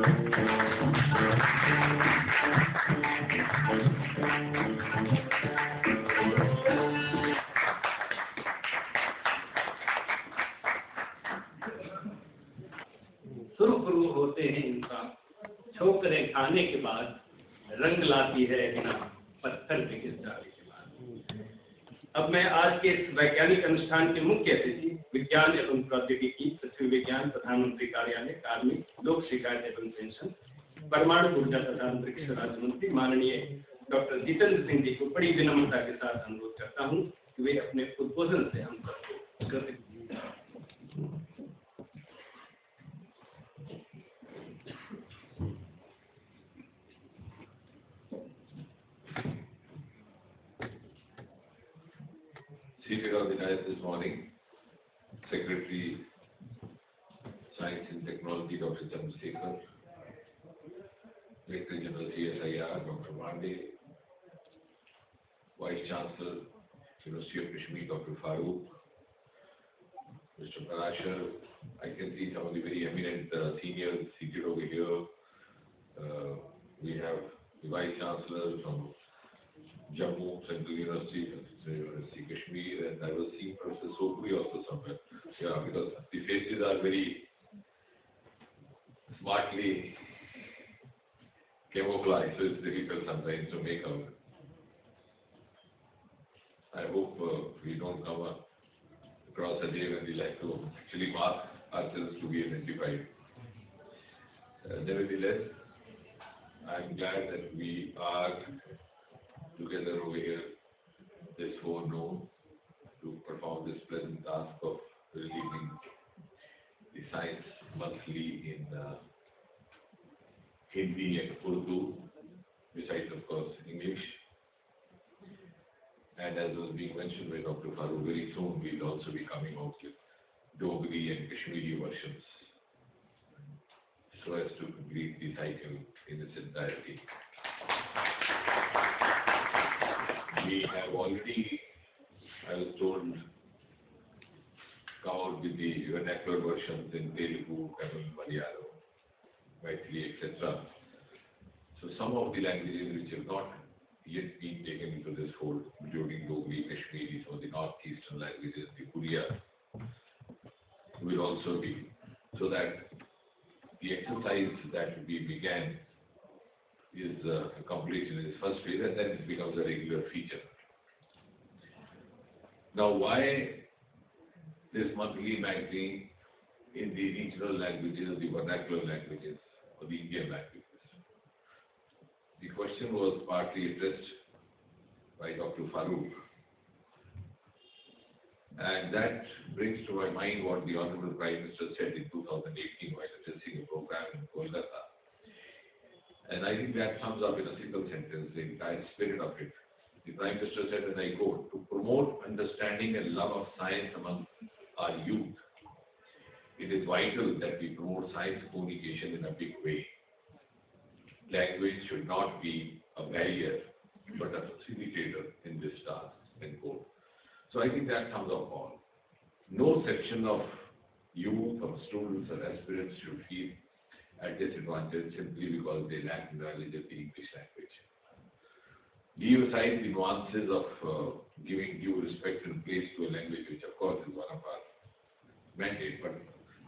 सुरखरू होते हैं इंसान, ठोकरें खाने के बाद रंग लाती है बिना पत्थर पे गिर जाने के बाद। अब मैं आज के इस वैज्ञानिक अनुष्ठान के मुख्य अतिथि विज्ञान एवं प्रौद्योगिकी, पृथ्वी विज्ञान, प्रधानमंत्री कार्यालय, कार्मिक, लोक शिकायत एवं पेंशन, परमाणु ऊर्जा तथा अंतरिक्ष राज्य मंत्री माननीय डॉक्टर जितेंद्र सिंह जी को बड़ी विनम्रता के साथ अनुरोध करता हूँ कि वे अपने उद्बोधन से हम सबको ग्रसित कीजिए। Seated on the dais this morning, Secretary, Science and Technology, Dr. Chandrasekhar, Director General CSIR, Dr. Mande, Vice Chancellor, University of Kashmir, Dr. Farooq, Mr. Parashar. I can see some of the very eminent seniors seated over here. We have the Vice Chancellor from Jammu Central University, University Kashmir, and I was seeing Professor Sopri also somewhere. Yeah, because the faces are very smartly camouflaged, so it's difficult sometimes to make out. I hope we don't come across a day when we like to actually mark ourselves to be identified. Nevertheless, I'm glad that we are together over here this forenoon to perform this pleasant task of releasing the Science Monthly in Hindi and Urdu, besides of course English. And as was being mentioned by Dr. Farooq, very soon we'll also be coming out with Dogri and Kashmiri versions so as to complete the cycle in its entirety. We have already, I was told, come out with the vernacular versions in Telugu, Tamil, Malayalam, Maithili, etc. So some of the languages which have not yet been taken into this fold, including Dogri, Kashmiri, some of the northeastern languages, the Kuriya, will also be, so that the exercise that we began is complete in its first phase, and then it becomes a regular feature. Now, why this monthly magazine in the regional languages, the vernacular languages, or the Indian languages? The question was partly addressed by Dr. Farooq, and that brings to my mind what the Honorable Prime Minister said in 2018 while addressing a program in Kolkata. And I think that sums up in a single sentence the entire spirit of it. The Prime Minister said, and I quote, "To promote understanding and love of science among our youth, it is vital that we promote science communication in a big way. Language should not be a barrier, but a facilitator in this task," end quote. So I think that sums up all. No section of youth or students or aspirants should feel at disadvantage simply because they lack knowledge of the English language. Leave aside the nuances of giving due respect and place to a language, which of course is one of our mandate, but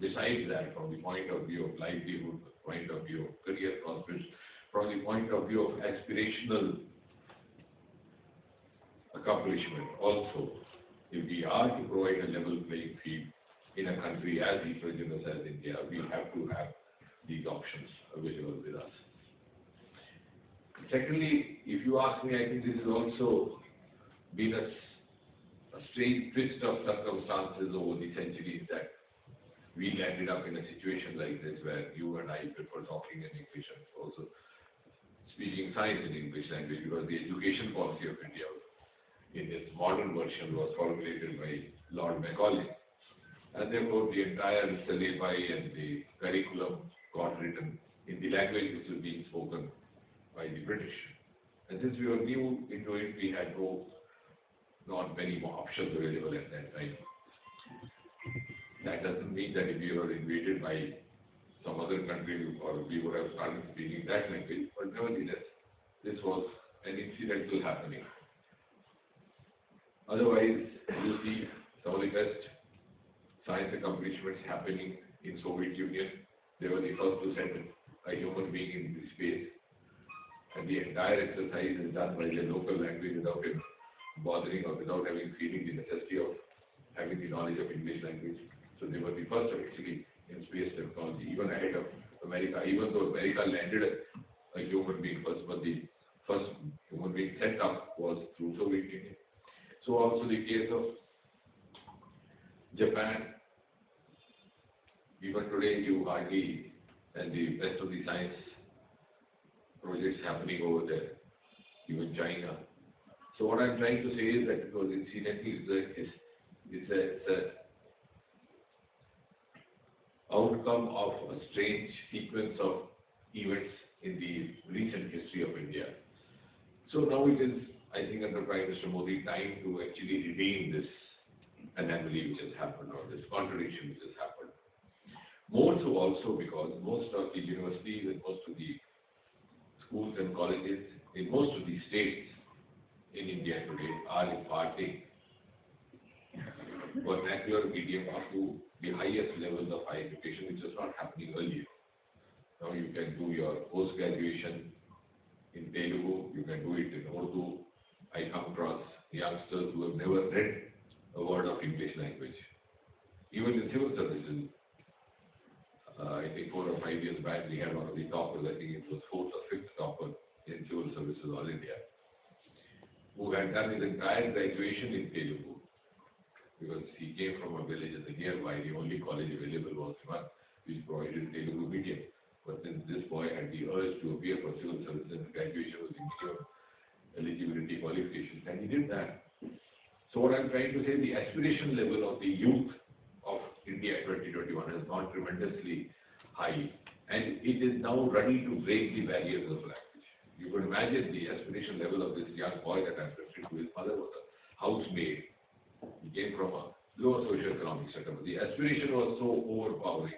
besides that, from the point of view of livelihood, from the point of view of career prospects, from the point of view of aspirational accomplishment also, if we are to provide a level playing field in a country as heterogeneous as India, we have to have these options available with us. Secondly, if you ask me, I think this has also been a strange twist of circumstances over the centuries that we landed up in a situation like this where you and I prefer talking in English and also speaking science in English language, because the education policy of India in its modern version was formulated by Lord Macaulay. And therefore the entire syllabi and the curriculum got written in the language which was being spoken by the British. And since we were new into it, we had not many more options available at that time. That doesn't mean that if we were invaded by some other country, or we would have started speaking that language, but nevertheless, this was an incidental happening. Otherwise, you see some of the best science accomplishments happening in Soviet Union. They were the first to send a human being into space, and the entire exercise is done by their local language without him bothering or without having feeling the necessity of having the knowledge of English language. So they were the first actually in space technology, even ahead of America, even though America landed a human being first, but the first human being sent up was through Soviet Union. So also the case of Japan, even today you hardly, and the best of the science projects happening over there, even China. So what I'm trying to say is that because incidentally it's a outcome of a strange sequence of events in the recent history of India. So now it is, I think, under Prime Minister Modi, time to actually redeem this anomaly which has happened, or this contradiction which has happened. More so also because most of the universities and most of the schools and colleges in most of the states in India today are imparting vernacular medium up to the highest levels of higher education, which was not happening earlier. Now you can do your post-graduation in Telugu, you can do it in Urdu. I come across youngsters who have never read a word of English language. Even in civil services, I think 4 or 5 years back, we had one of the toppers, I think it was 4th or 5th topper in civil services all India, who had done his entire graduation in Telugu, because he came from a village in the nearby. The only college available was one which provided Telugu medium. But then this boy had the urge to appear for civil service, and graduation was the minimum eligibility qualifications, and he did that. So what I'm trying to say, the aspiration level of the youth of India 2021 has gone tremendously high, and it is now ready to break the barriers of language. You could imagine the aspiration level of this young boy that I'm referring to. His mother was a housemaid. He came from a lower socio-economic setup. The aspiration was so overpowering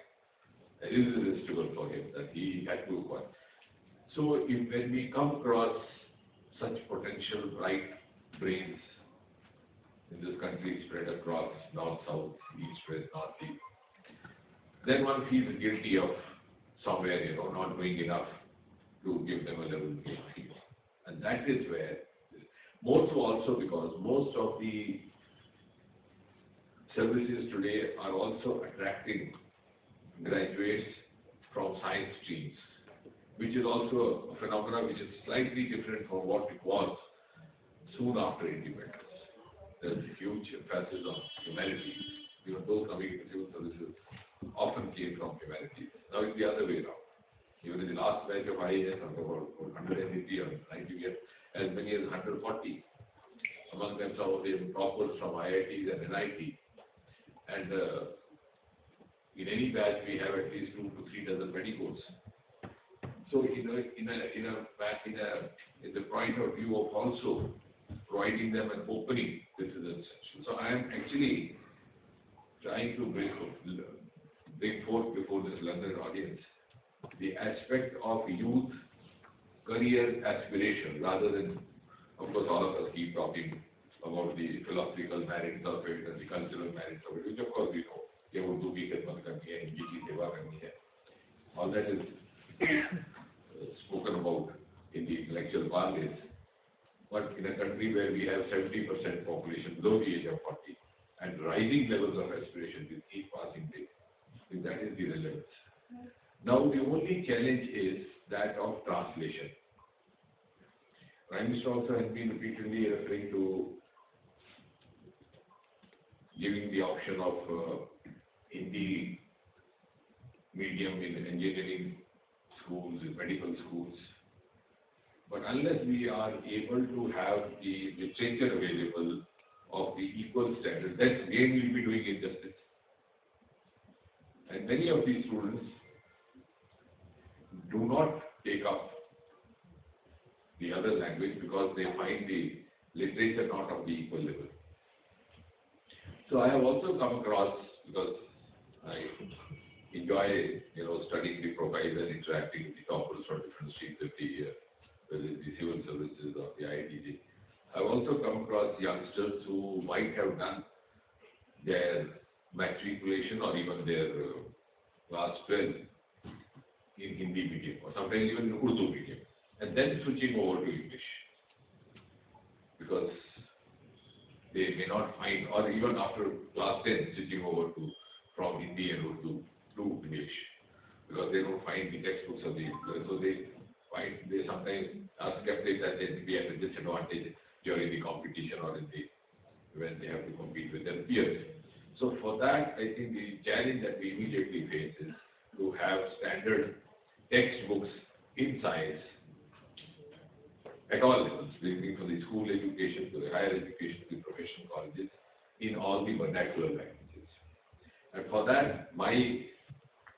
and irresistible for him that he had to acquire. So when we come across such potential bright brains in this country spread across north, south, east, west, north, east, then one feels guilty of somewhere, not doing enough to give them a level playing field. And that is where, more so also because most of the services today are also attracting graduates from science streams, which is also a phenomenon which is slightly different from what it was soon after independence. There's a huge emphasis on humanities. Those coming into civil services often came from humanities. Now it's the other way around. Even in the last batch of IAS, about 180 or 90, we have as many as 140. Among them, some of them toppers from IITs and NIT. And in any batch, we have at least 2 to 3 dozen medicals. So, in the point of view of also providing them an opening, this is essential. So, I am actually trying to bring forth before this learned audience the aspect of youth career aspiration, rather than, of course, all of us keep talking about the philosophical merits of it and the cultural merits of it, which of course we know. ये उर्दू की खिदमत करनी है, हिंदी की सेवा करनी है. All that is spoken about in the intellectual parlance. But in a country where we have 70% population below the age of 40 and rising levels of aspiration with each passing day, I think that is the relevance. Now the only challenge is that of translation. Prime Minister also has been repeatedly referring to giving the option of Hindi medium in engineering schools, in medical schools. But unless we are able to have the literature available of the equal standard, then again we will be doing injustice. And many of these students do not take up the other language because they find the literature not of the equal level. So I have also come across, because I enjoy, studying the profiles and interacting with the toppers from different streams every year, whether it's the civil services or the IIT. I've also come across youngsters who might have done their matriculation or even their class 12 in Hindi medium or sometimes even in Urdu medium, and then switching over to English because they may not find, or even after class 10 switching over to from Hindi and Urdu to English because they don't find the textbooks of the, so they sometimes are skeptics that they may be at a disadvantage during the competition or when they have to compete with their peers. So for that, I think the challenge that we immediately face is to have standard textbooks in science at all levels, beginning from the school education to the higher education to the professional colleges, in all the vernacular languages. And for that, my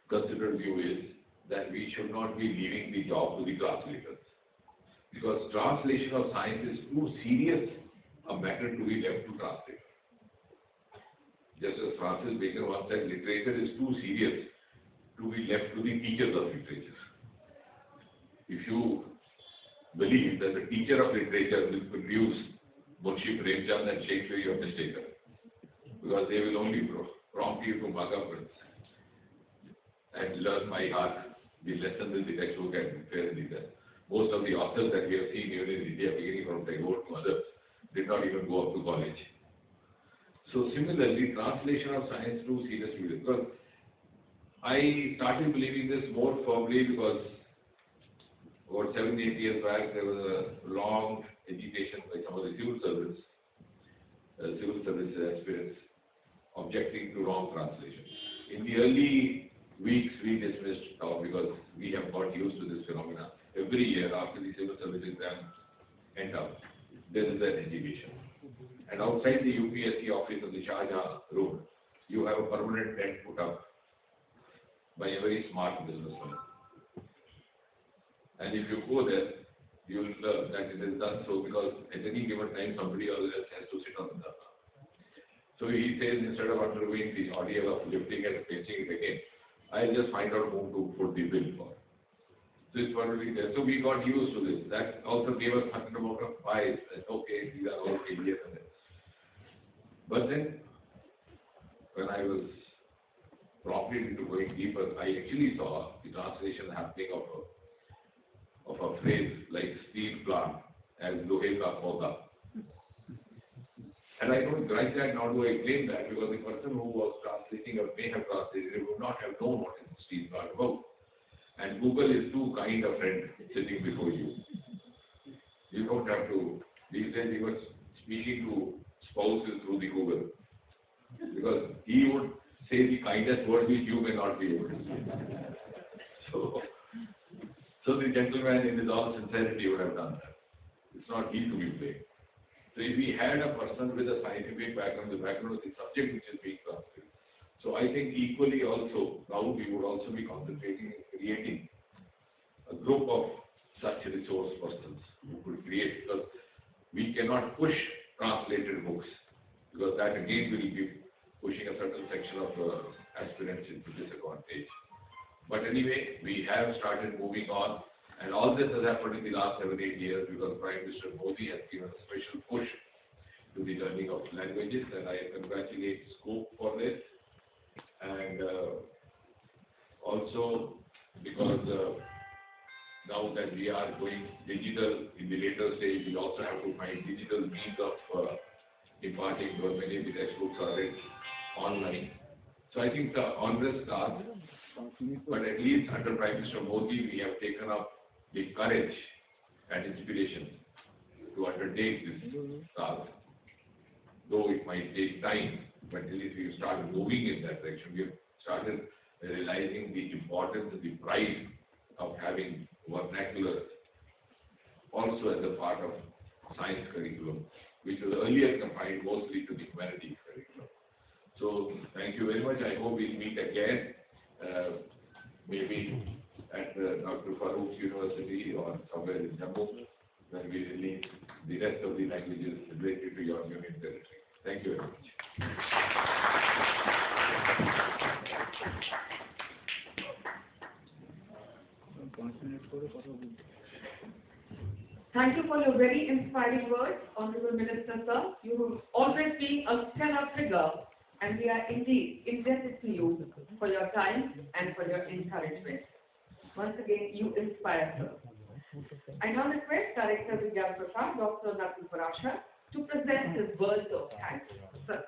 considered view is that we should not be leaving the job to the translators, because translation of science is too serious a matter to be left to translators. Just as Francis Bacon once said, literature is too serious to be left to the teachers of literature. If you believe that the teacher of literature will produce Munshi Premchand and Shakespeare, you are mistaken, because they will only prompt you to mug up and learn by heart the lessons in the textbook and prepare the test. Most of the authors that we have seen even in India, beginning from Tagore to others, did not even go up to college. So similarly, translation of science to serious readers. Because I started believing this more firmly because about 7-8 years back, there was a long agitation by some of the civil service aspirants objecting to wrong translation. In the early weeks, we dismissed now because we have got used to this phenomena. Every year after the civil service exam end up, there is an agitation. And outside the UPSC office of the Shah Jahan Road, you have a permanent tent put up by a very smart businessman. And if you go there, you will learn that it is done so because at any given time somebody else has to sit on the dharna. So he says, instead of undergoing the ordeal of lifting and placing it again, I'll just find out whom to put the bill for. So it's probably there. So we got used to this. That also gave us a certain amount of bias that okay, these are all failures. But then, when I was prompted into going deeper, I actually saw the translation happening of a phrase like steel plant as lohe ka pauda. And I don't grudge that, nor do I blame that, because the person who was translating or may have translated would not have known what is steel plant about. And Google is too kind a friend sitting before you. You don't have to, these days he was speaking to spouses through the Google, because he would say the kindest word which you may not be able to say. So the gentleman in his all sincerity would have done that. It's not he to be blamed. So if we had a person with a scientific background, the background of the subject which is being translated. So I think equally also, now we would also be concentrating in creating a group of such resource persons who could create, because we cannot push translated books, because that again will be pushing a certain section of aspirants into disadvantage. But anyway, we have started moving on, and all this has happened in the last 7-8 years because Prime Minister Modi has given a special push to the learning of languages, and I congratulate Scope for this. And also because now that we are going digital in the later stage, we also have to find digital means of imparting, because many of the textbooks are read online. So I think the onerous task, but at least under Prime Minister Modi, we have taken up the courage and inspiration to undertake this task. Though it might take time, but at least we've started moving in that direction. We've started realizing the importance and the pride of having vernacular also as a part of science curriculum, which was earlier confined mostly to the humanities curriculum. So thank you very much. I hope we'll meet again, maybe at Dr. Farooq's University or somewhere in Jammu, when we release the rest of the languages related to your union territory. Thank you very much. Thank you for your very inspiring words, Honorable Minister Sir. You have always been a stellar figure, and we are indeed indebted to you for your time and for your encouragement. Once again, you inspire, sir. I now request Director Vidya Prasad, Dr. Nakul Parashar, to present his words of thanks. Sir.